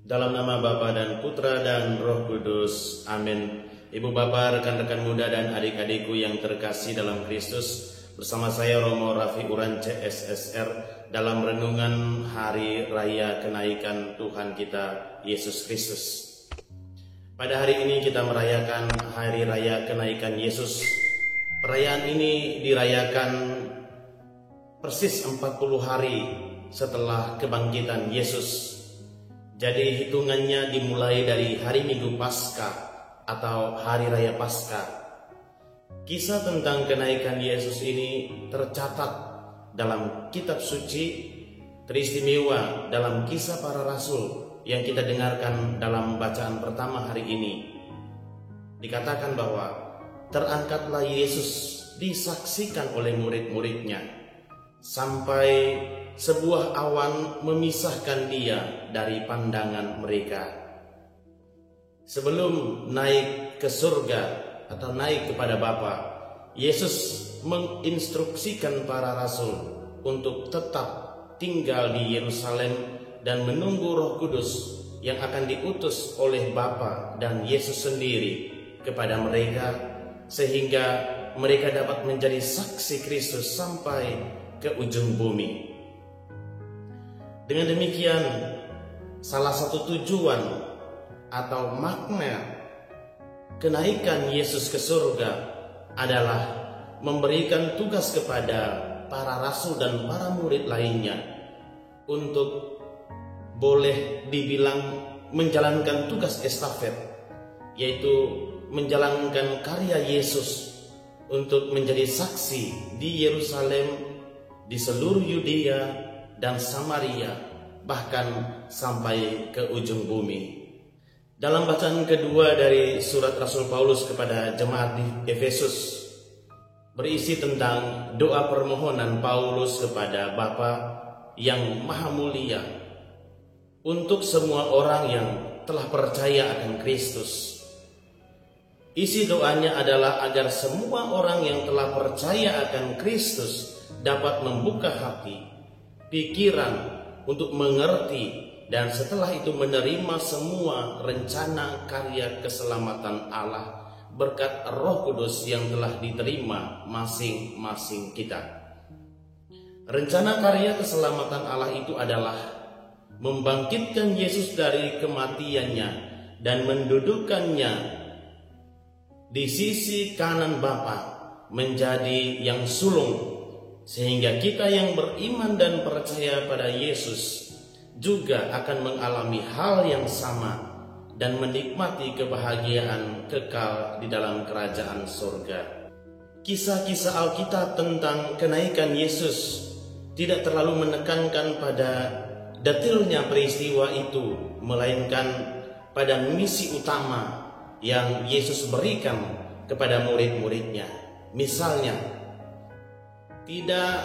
Dalam nama Bapa dan Putra dan Roh Kudus. Amin. Ibu bapak, rekan-rekan muda dan adik-adikku yang terkasih dalam Kristus, bersama saya Romo Raffi Uran CSSR dalam renungan Hari Raya Kenaikan Tuhan kita Yesus Kristus. Pada hari ini kita merayakan Hari Raya Kenaikan Yesus. Perayaan ini dirayakan persis 40 hari setelah kebangkitan Yesus. Jadi hitungannya dimulai dari hari Minggu Paskah atau Hari Raya Paskah. Kisah tentang kenaikan Yesus ini tercatat dalam kitab suci, teristimewa dalam Kisah Para Rasul yang kita dengarkan dalam bacaan pertama hari ini. Dikatakan bahwa terangkatlah Yesus disaksikan oleh murid-muridnya sampai sebuah awan memisahkan dia dari pandangan mereka. Sebelum naik ke surga atau naik kepada Bapa, Yesus menginstruksikan para rasul untuk tetap tinggal di Yerusalem dan menunggu Roh Kudus yang akan diutus oleh Bapa dan Yesus sendiri kepada mereka, sehingga mereka dapat menjadi saksi Kristus sampai ke ujung bumi. Dengan demikian, salah satu tujuan atau makna kenaikan Yesus ke surga adalah memberikan tugas kepada para rasul dan para murid lainnya untuk boleh dibilang menjalankan tugas estafet, yaitu menjalankan karya Yesus untuk menjadi saksi di Yerusalem, di seluruh Yudea dan Samaria, bahkan sampai ke ujung bumi. Dalam bacaan kedua dari surat Rasul Paulus kepada jemaat di Efesus, berisi tentang doa permohonan Paulus kepada Bapa yang Maha Mulia untuk semua orang yang telah percaya akan Kristus. Isi doanya adalah agar semua orang yang telah percaya akan Kristus dapat membuka hati, pikiran untuk mengerti, dan setelah itu menerima semua rencana karya keselamatan Allah berkat Roh Kudus yang telah diterima masing-masing kita. Rencana karya keselamatan Allah itu adalah membangkitkan Yesus dari kematiannya dan mendudukkannya di sisi kanan Bapa menjadi yang sulung, sehingga kita yang beriman dan percaya pada Yesus juga akan mengalami hal yang sama dan menikmati kebahagiaan kekal di dalam kerajaan surga. Kisah-kisah Alkitab tentang kenaikan Yesus tidak terlalu menekankan pada detailnya peristiwa itu, melainkan pada misi utama yang Yesus berikan kepada murid-muridnya. Misalnya, tidak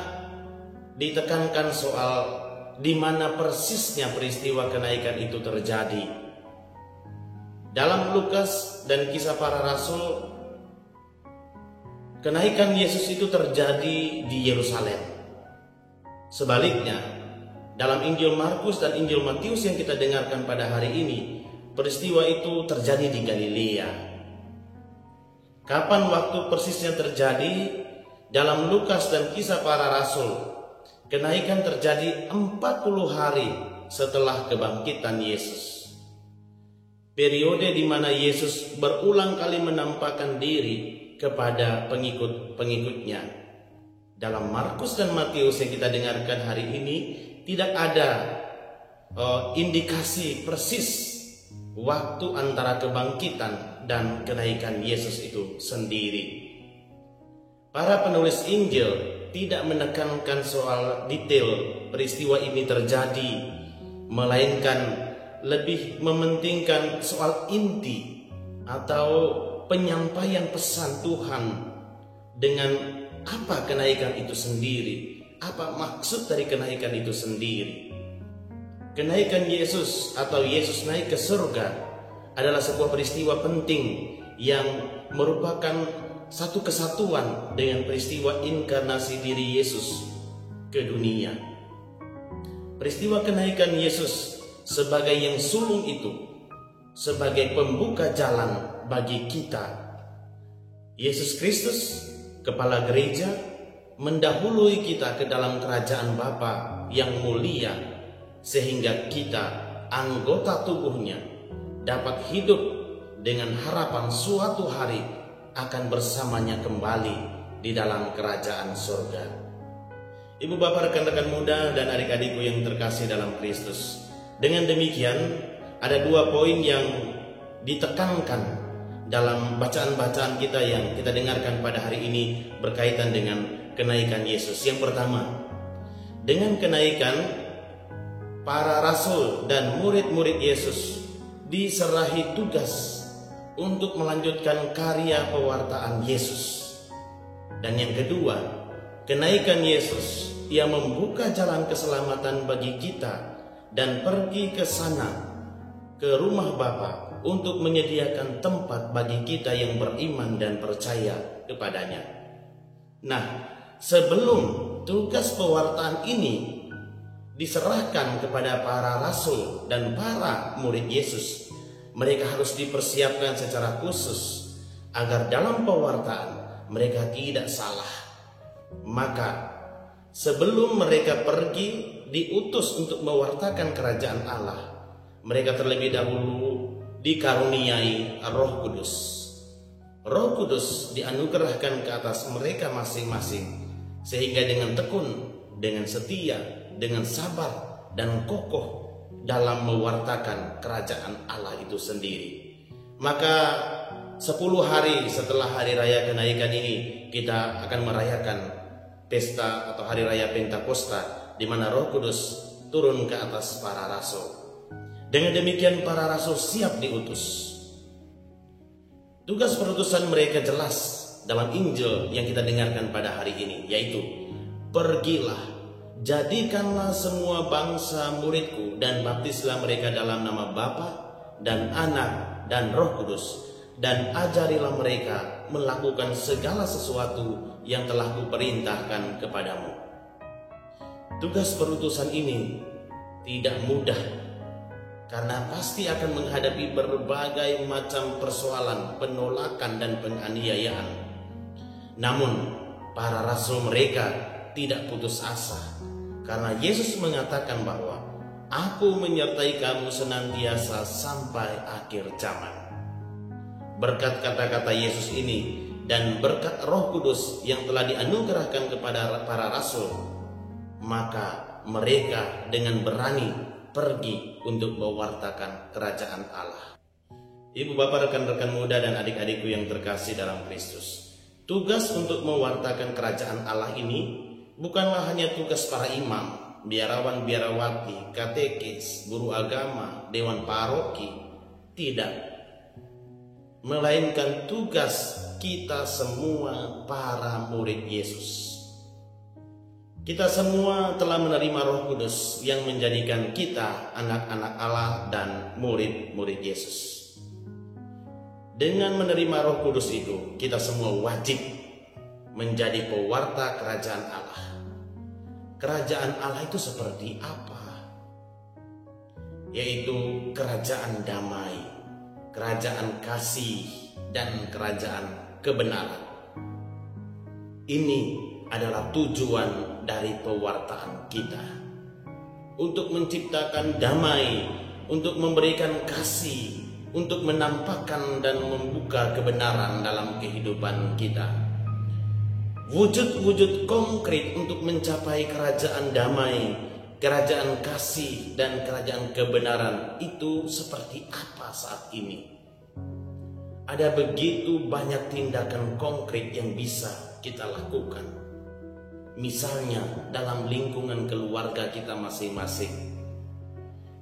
ditekankan soal di mana persisnya peristiwa kenaikan itu terjadi. Dalam Lukas dan Kisah Para Rasul, kenaikan Yesus itu terjadi di Yerusalem. Sebaliknya, dalam Injil Markus dan Injil Matius yang kita dengarkan pada hari ini, peristiwa itu terjadi di Galilea. Kapan waktu persisnya terjadi? Dalam Lukas dan Kisah Para Rasul, kenaikan terjadi 40 hari setelah kebangkitan Yesus. Periode di mana Yesus berulang kali menampakkan diri kepada pengikut-pengikutnya. Dalam Markus dan Matius yang kita dengarkan hari ini, tidak ada indikasi persis waktu antara kebangkitan dan kenaikan Yesus itu sendiri. Para penulis Injil tidak menekankan soal detail peristiwa ini terjadi, melainkan lebih mementingkan soal inti atau penyampaian pesan Tuhan dengan apa kenaikan itu sendiri, apa maksud dari kenaikan itu sendiri. Kenaikan Yesus atau Yesus naik ke surga adalah sebuah peristiwa penting yang merupakan satu kesatuan dengan peristiwa inkarnasi diri Yesus ke dunia. Peristiwa kenaikan Yesus sebagai yang sulung itu, sebagai pembuka jalan bagi kita. Yesus Kristus, Kepala Gereja, mendahului kita ke dalam kerajaan Bapa yang mulia, sehingga kita, anggota tubuhnya, dapat hidup dengan harapan suatu hari akan bersamanya kembali di dalam kerajaan surga. Ibu bapak, rekan-rekan muda, dan adik-adikku yang terkasih dalam Kristus, dengan demikian ada 2 poin yang ditekankan dalam bacaan-bacaan kita yang kita dengarkan pada hari ini berkaitan dengan kenaikan Yesus. Yang pertama, dengan kenaikan, para rasul dan murid-murid Yesus diserahi tugas untuk melanjutkan karya pewartaan Yesus. Dan yang kedua, kenaikan Yesus, Ia membuka jalan keselamatan bagi kita dan pergi ke sana, ke rumah Bapa, untuk menyediakan tempat bagi kita yang beriman dan percaya kepadanya. Nah, sebelum tugas pewartaan ini diserahkan kepada para rasul dan para murid Yesus, mereka harus dipersiapkan secara khusus agar dalam pewartaan mereka tidak salah. Maka sebelum mereka pergi diutus untuk mewartakan kerajaan Allah, mereka terlebih dahulu dikaruniai Roh Kudus. Roh Kudus dianugerahkan ke atas mereka masing-masing, sehingga dengan tekun, dengan setia, dengan sabar dan kokoh dalam mewartakan kerajaan Allah itu sendiri. Maka 10 hari setelah hari raya kenaikan ini, kita akan merayakan pesta atau hari raya Pentakosta, di mana Roh Kudus turun ke atas para rasul. Dengan demikian para rasul siap diutus. Tugas perutusan mereka jelas dalam Injil yang kita dengarkan pada hari ini, yaitu pergilah, jadikanlah semua bangsa muridku dan baptislah mereka dalam nama Bapa dan Anak dan Roh Kudus, dan ajarilah mereka melakukan segala sesuatu yang telah kuperintahkan kepadamu. Tugas perutusan ini tidak mudah, karena pasti akan menghadapi berbagai macam persoalan, penolakan dan penganiayaan. Namun para rasul mereka tidak putus asa, karena Yesus mengatakan bahwa Aku menyertai kamu senantiasa sampai akhir zaman. Berkat kata-kata Yesus ini dan berkat Roh Kudus yang telah dianugerahkan kepada para rasul, maka mereka dengan berani pergi untuk mewartakan kerajaan Allah. Ibu bapak, rekan-rekan muda dan adik-adikku yang terkasih dalam Kristus, tugas untuk mewartakan kerajaan Allah ini bukanlah hanya tugas para imam, biarawan-biarawati, katekis, guru agama, dewan paroki. Tidak, melainkan tugas kita semua para murid Yesus. Kita semua telah menerima Roh Kudus yang menjadikan kita anak-anak Allah dan murid-murid Yesus. Dengan menerima Roh Kudus itu, kita semua wajib menjadi pewarta kerajaan Allah. Kerajaan Allah itu seperti apa? Yaitu kerajaan damai, kerajaan kasih, dan kerajaan kebenaran. Ini adalah tujuan dari pewartaan kita, untuk menciptakan damai, untuk memberikan kasih, untuk menampakkan dan membuka kebenaran dalam kehidupan kita. Wujud-wujud konkret untuk mencapai kerajaan damai, kerajaan kasih, dan kerajaan kebenaran itu seperti apa saat ini? Ada begitu banyak tindakan konkret yang bisa kita lakukan. Misalnya dalam lingkungan keluarga kita masing-masing,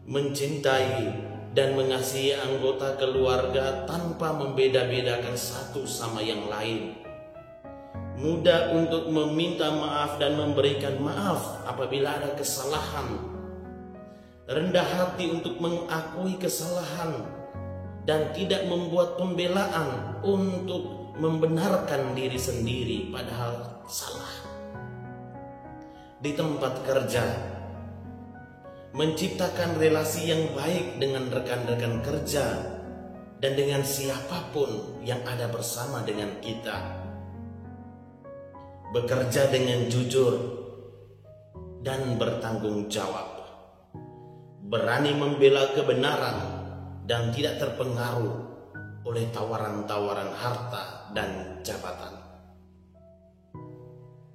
mencintai dan mengasihi anggota keluarga tanpa membeda-bedakan satu sama yang lain. Mudah untuk meminta maaf dan memberikan maaf apabila ada kesalahan. Rendah hati untuk mengakui kesalahan dan tidak membuat pembelaan untuk membenarkan diri sendiri padahal salah. Di tempat kerja, menciptakan relasi yang baik dengan rekan-rekan kerja dan dengan siapapun yang ada bersama dengan kita. Bekerja dengan jujur dan bertanggung jawab. Berani membela kebenaran dan tidak terpengaruh oleh tawaran-tawaran harta dan jabatan.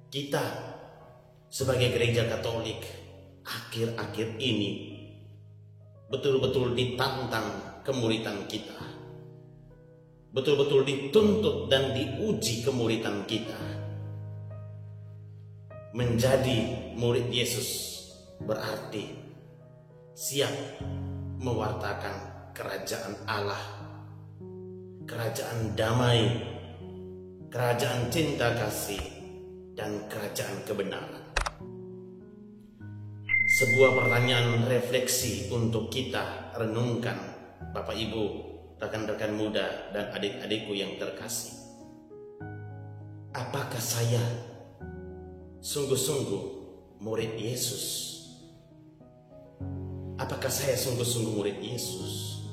Kita sebagai gereja Katolik akhir-akhir ini betul-betul ditantang kemuritan kita. Betul-betul dituntut dan diuji kemuritan kita. Menjadi murid Yesus berarti siap mewartakan kerajaan Allah, kerajaan damai, kerajaan cinta kasih, dan kerajaan kebenaran. Sebuah pertanyaan refleksi untuk kita renungkan, Bapak Ibu, rekan-rekan muda, dan adik-adikku yang terkasih. Apakah saya sungguh-sungguh murid Yesus? Apakah saya sungguh-sungguh murid Yesus?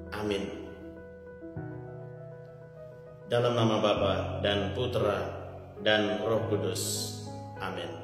Amin. Dalam nama Bapa dan Putra dan Roh Kudus. Amin.